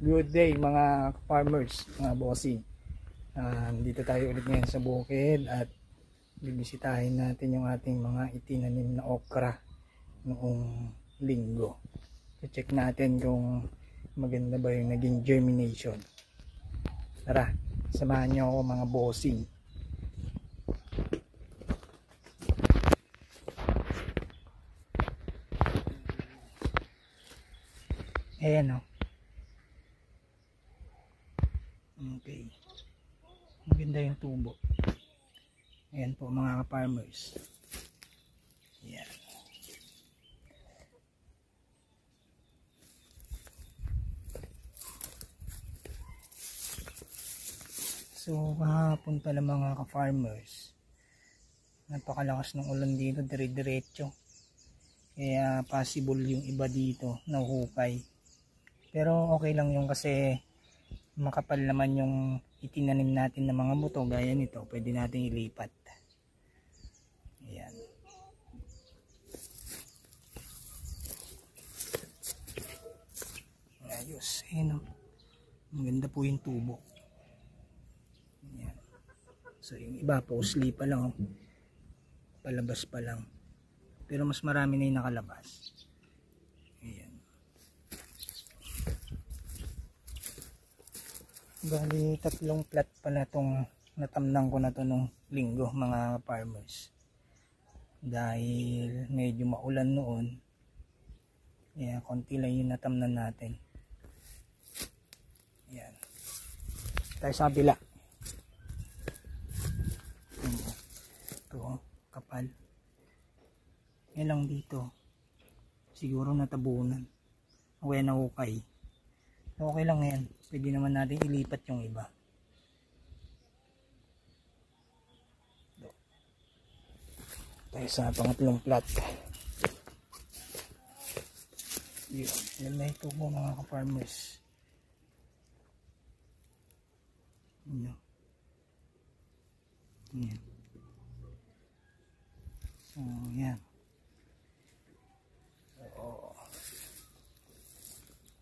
Good day mga farmers, mga bossing. Dito tayo ulit ngayon sa bukid at bibisitahin natin yung ating mga itinanim na okra noong linggo. Check natin kung maganda ba yung naging germination. Tara, samahan nyo ako mga bossing. Ayan o. Okay. Maganda yung tubo. Ayan po mga farmers. Ayan. So kahapon pala mga ka-farmers, napakalakas ng ulan dito, dire-diretso. Kaya possible yung iba dito nahuhukay. Pero okay lang yung kasi makapal naman yung itinanim natin ng mga buto gaya nito, pwede natin ilipat. Ayan. Ayos. Ayan o. Maganda po yung tubo. Ayan. So yung iba po usli pa lang o. Palabas pa lang. Pero mas marami na yung nakalabas. Ayan. Bali, 3 plat pala itong natamnang ko na to nung linggo mga farmers. Dahil medyo maulan noon. Kaya konti lang yung natamnan natin. Ayan. Tayo sa kabila. Ito, kapal. Yan lang dito. Siguro natabunan. O kaya nahukay. Okay lang yan. Pwede naman natin ilipat yung iba. Tayo sa pangatlong plot. Yan na ito po mga ka-farmers. Yan. So yan.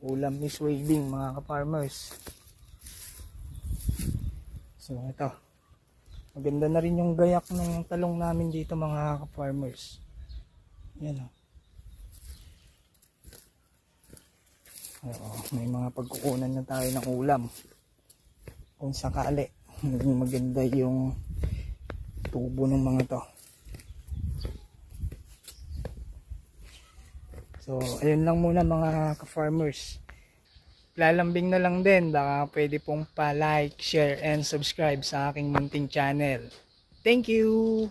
Ulam is waving mga ka-farmers. So ito, maganda na rin yung gayak ng talong namin dito mga ka-farmers. Yan o. May mga pagkukunan na tayo ng ulam kung sakali. Maganda yung tubo ng mga to. So, ayun lang muna mga ka-farmers. Lalambing na lang din. Baka pwede pong pa-like, share, and subscribe sa aking munting channel. Thank you!